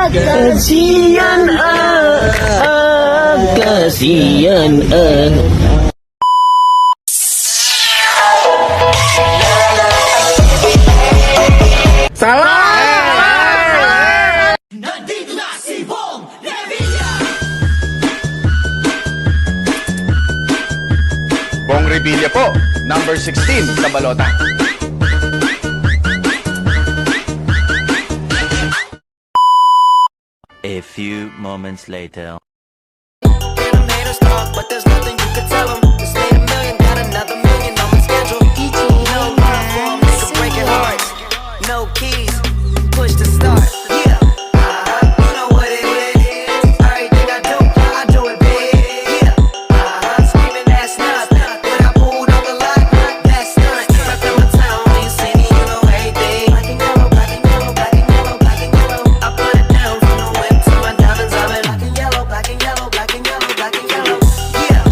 Kasian kasian Bong Revilla po, number 16 sa balota. A few moments later. Haters talk, but there's nothing you can tell them. Just made a million, got another million on my schedule. No love for 'em, they can break your hearts. No keys, push to start. Yeah, you know what it is. Everything I do it big. Yeah, screaming that's not. When I pulled on the lot, that's not. Reppin' my town, when you see me, you know everything. Black and yellow, black and yellow, black and yellow, black and yellow. I put it down from the whip to my diamonds. I've been black and yellow, black and yellow, black and yellow, black and yellow. Yeah,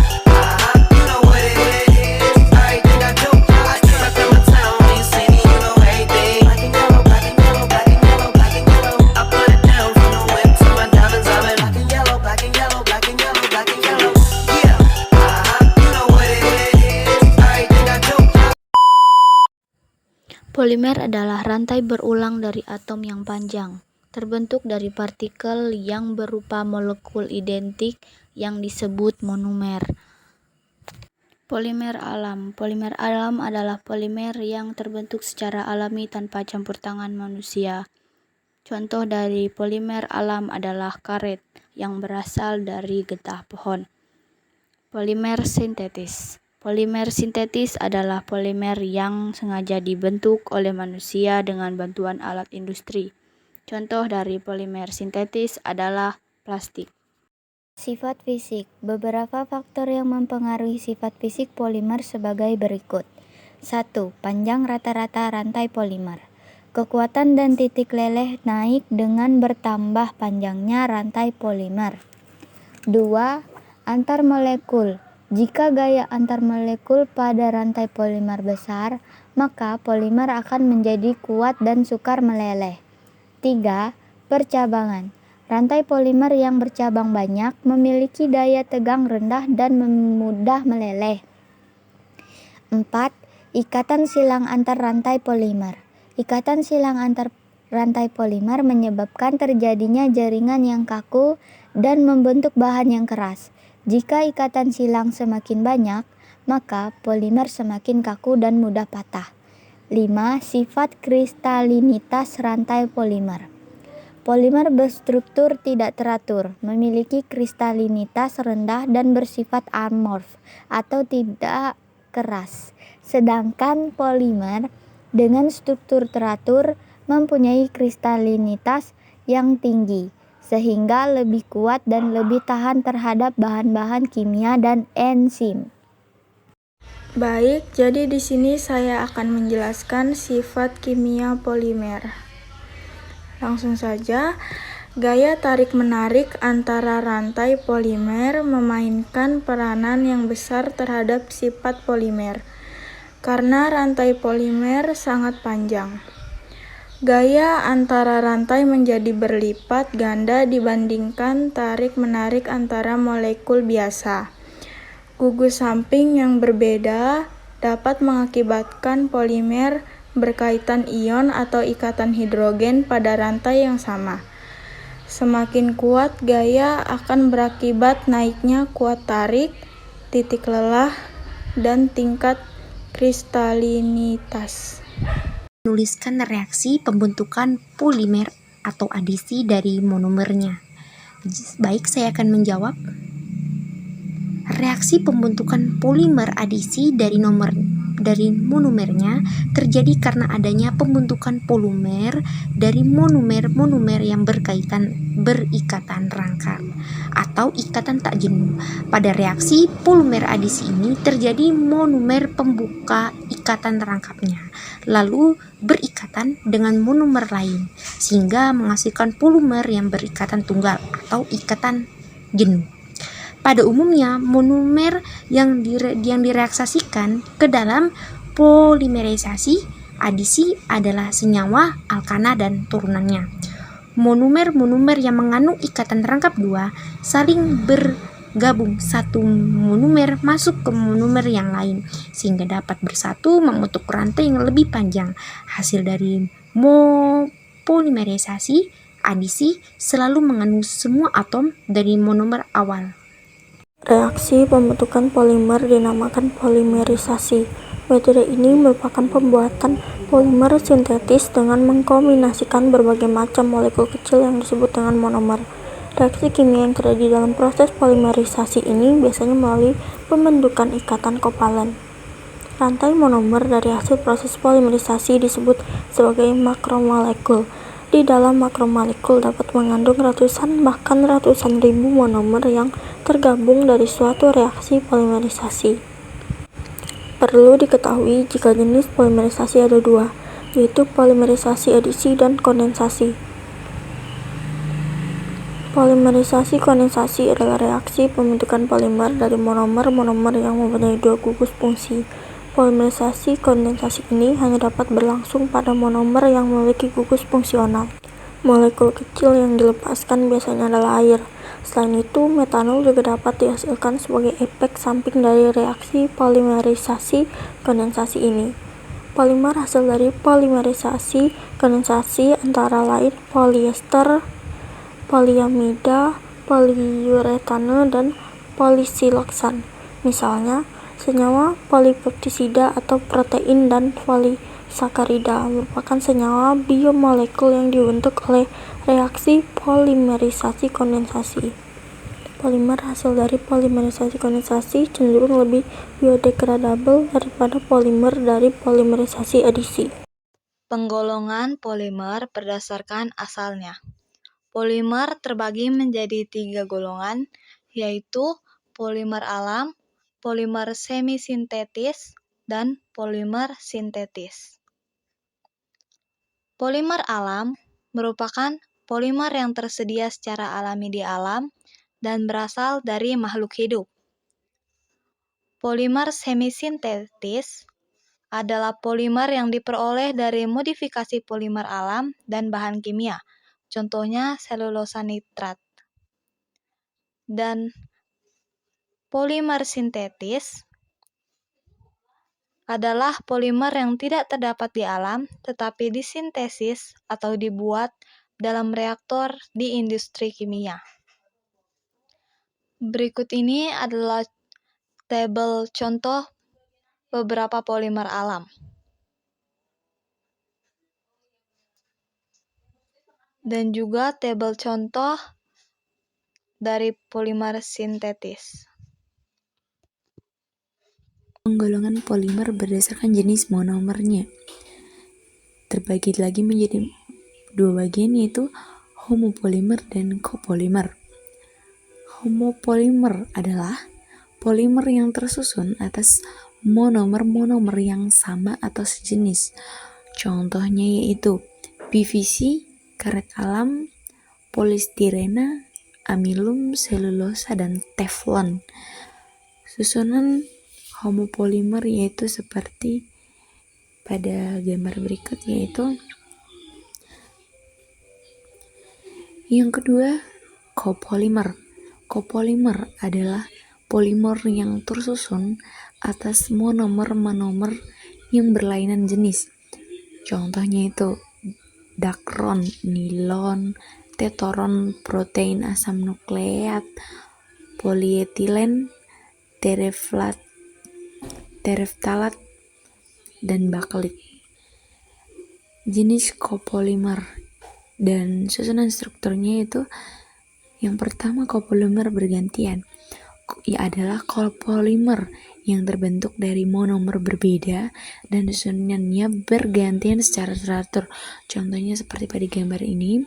you know what it is. Everything I do, reppin' my town, when you see me, you know everything. Black and yellow, black and yellow, black and yellow, black and yellow. I put it down from the whip to my diamonds. I've been black and yellow, black and yellow, black and yellow, black and yellow. Yeah, you know what it is. Everything I do. Polimer adalah rantai berulang dari atom yang panjang, terbentuk dari partikel yang berupa molekul identik yang disebut monomer. Polimer alam. Polimer alam adalah polimer yang terbentuk secara alami tanpa campur tangan manusia. Contoh dari polimer alam adalah karet yang berasal dari getah pohon. Polimer sintetis. Polimer sintetis adalah polimer yang sengaja dibentuk oleh manusia dengan bantuan alat industri. Contoh dari polimer sintetis adalah plastik. Sifat fisik. Beberapa faktor yang mempengaruhi sifat fisik polimer sebagai berikut. 1. Panjang rata-rata rantai polimer. Kekuatan dan titik leleh naik dengan bertambah panjangnya rantai polimer. 2. Antar molekul. Jika gaya antar molekul pada rantai polimer besar, maka polimer akan menjadi kuat dan sukar meleleh. 3. Percabangan. Rantai polimer yang bercabang banyak memiliki daya tegang rendah dan mudah meleleh. 4. Ikatan silang antar rantai polimer. Ikatan silang antar rantai polimer menyebabkan terjadinya jaringan yang kaku dan membentuk bahan yang keras. Jika ikatan silang semakin banyak, maka polimer semakin kaku dan mudah patah. 5. Sifat kristalinitas rantai polimer. Polimer berstruktur tidak teratur, memiliki kristalinitas rendah dan bersifat amorf atau tidak keras. Sedangkan polimer dengan struktur teratur mempunyai kristalinitas yang tinggi, sehingga lebih kuat dan lebih tahan terhadap bahan-bahan kimia dan enzim. Baik, jadi di sini saya akan menjelaskan sifat kimia polimer. Langsung saja, gaya tarik-menarik antara rantai polimer memainkan peranan yang besar terhadap sifat polimer, karena rantai polimer sangat panjang. Gaya antara rantai menjadi berlipat ganda dibandingkan tarik-menarik antara molekul biasa. Gugus samping yang berbeda dapat mengakibatkan polimer berkaitan ion atau ikatan hidrogen pada rantai yang sama. Semakin kuat gaya akan berakibat naiknya kuat tarik, titik lelah, dan tingkat kristalinitas. Menuliskan reaksi pembentukan polimer atau adisi dari monomernya. Baik, saya akan menjawab. Reaksi pembentukan polimer adisi dari monomernya terjadi karena adanya pembentukan polimer dari monomer yang berikatan rangkap atau ikatan tak jenuh. Pada reaksi polimer adisi ini terjadi monomer pembuka ikatan rangkapnya, lalu berikatan dengan monomer lain sehingga menghasilkan polimer yang berikatan tunggal atau ikatan jenuh. Pada umumnya, monomer yang direaksasikan ke dalam polimerisasi adisi adalah senyawa alkana dan turunannya. monomer-monomer yang mengandung ikatan rangkap dua saling bergabung satu monomer masuk ke monomer yang lain sehingga dapat bersatu membentuk rantai yang lebih panjang. Hasil dari polimerisasi adisi selalu mengandung semua atom dari monomer awal. Reaksi pembentukan polimer dinamakan polimerisasi. Metode ini merupakan pembuatan polimer sintetis dengan mengkombinasikan berbagai macam molekul kecil yang disebut dengan monomer. Reaksi kimia yang terjadi dalam proses polimerisasi ini biasanya melalui pembentukan ikatan kovalen. Rantai monomer dari hasil proses polimerisasi disebut sebagai makromolekul. Di dalam makromolekul dapat mengandung ratusan bahkan ratusan ribu monomer yang tergabung dari suatu reaksi polimerisasi. Perlu diketahui jika jenis polimerisasi ada dua, yaitu polimerisasi adisi dan kondensasi. Polimerisasi kondensasi adalah reaksi pembentukan polimer dari monomer-monomer yang mempunyai dua gugus fungsi. Polimerisasi kondensasi ini hanya dapat berlangsung pada monomer yang memiliki gugus fungsional. Molekul kecil yang dilepaskan biasanya adalah air. Selain itu, metanol juga dapat dihasilkan sebagai efek samping dari reaksi polimerisasi kondensasi ini. Polimer hasil dari polimerisasi kondensasi antara lain polyester, poliamida, poliuretane, dan polisiloksan. Misalnya, senyawa polipeptisida atau protein dan polisakarida merupakan senyawa biomolekul yang dibentuk oleh reaksi polimerisasi kondensasi. Polimer hasil dari polimerisasi kondensasi cenderung lebih biodegradabel daripada polimer dari polimerisasi adisi. Penggolongan polimer berdasarkan asalnya. Polimer terbagi menjadi 3 golongan, yaitu polimer alam, polimer semi-sintetis, dan polimer sintetis. Polimer alam merupakan polimer yang tersedia secara alami di alam dan berasal dari makhluk hidup. Polimer semi-sintetis adalah polimer yang diperoleh dari modifikasi polimer alam dan bahan kimia, contohnya selulosa nitrat. Dan polimer sintetis adalah polimer yang tidak terdapat di alam tetapi disintesis atau dibuat dalam reaktor di industri kimia. Berikut ini adalah tabel contoh beberapa polimer alam. Dan juga tabel contoh dari polimer sintetis. Penggolongan polimer berdasarkan jenis monomernya terbagi lagi menjadi dua bagian, yaitu homopolimer dan copolimer. Homopolimer adalah polimer yang tersusun atas monomer-monomer yang sama atau sejenis. Contohnya yaitu PVC, karet alam, polistirena, amilum, selulosa, dan teflon. Susunan homopolimer yaitu seperti pada gambar berikut, yaitu yang kedua, copolimer. Copolimer adalah polimer yang tersusun atas monomer-monomer yang berlainan jenis. Contohnya itu dakron, nilon, tetoron, protein asam nukleat, polietilen, tereftalat, dan baklit. Jenis copolimer dan susunan strukturnya itu, yang pertama copolimer bergantian, adalah copolimer yang terbentuk dari monomer berbeda dan susunannya bergantian secara teratur. Contohnya seperti pada gambar ini.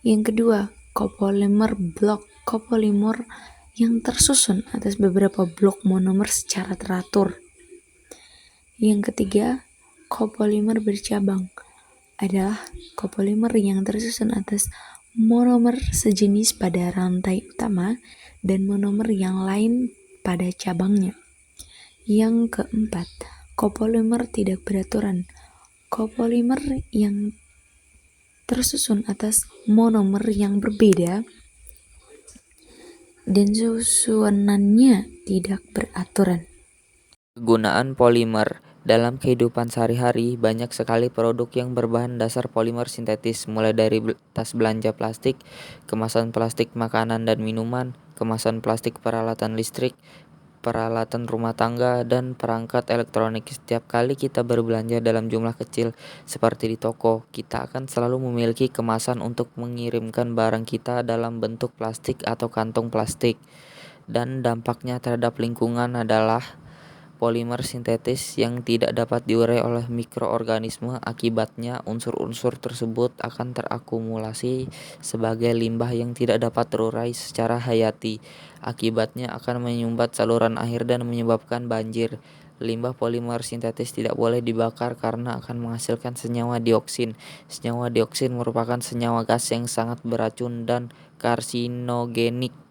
Yang kedua, copolimer blok, copolimer yang tersusun atas beberapa blok monomer secara teratur. Yang ketiga, copolimer bercabang, adalah copolimer yang tersusun atas monomer sejenis pada rantai utama dan monomer yang lain pada cabangnya. Yang keempat, copolimer tidak beraturan, copolimer yang tersusun atas monomer yang berbeda dan susunannya tidak beraturan. Kegunaan polimer. Dalam kehidupan sehari-hari, banyak sekali produk yang berbahan dasar polimer sintetis, mulai dari tas belanja plastik, kemasan plastik makanan dan minuman, kemasan plastik peralatan listrik, peralatan rumah tangga, dan perangkat elektronik. Setiap kali kita berbelanja dalam jumlah kecil, seperti di toko, kita akan selalu memiliki kemasan untuk mengirimkan barang kita dalam bentuk plastik atau kantong plastik. Dan dampaknya terhadap lingkungan adalah polimer sintetis yang tidak dapat diurai oleh mikroorganisme. Akibatnya, unsur-unsur tersebut akan terakumulasi sebagai limbah yang tidak dapat terurai secara hayati. Akibatnya akan menyumbat saluran air dan menyebabkan banjir. Limbah polimer sintetis tidak boleh dibakar karena akan menghasilkan senyawa dioksin. Senyawa dioksin merupakan senyawa gas yang sangat beracun dan karsinogenik.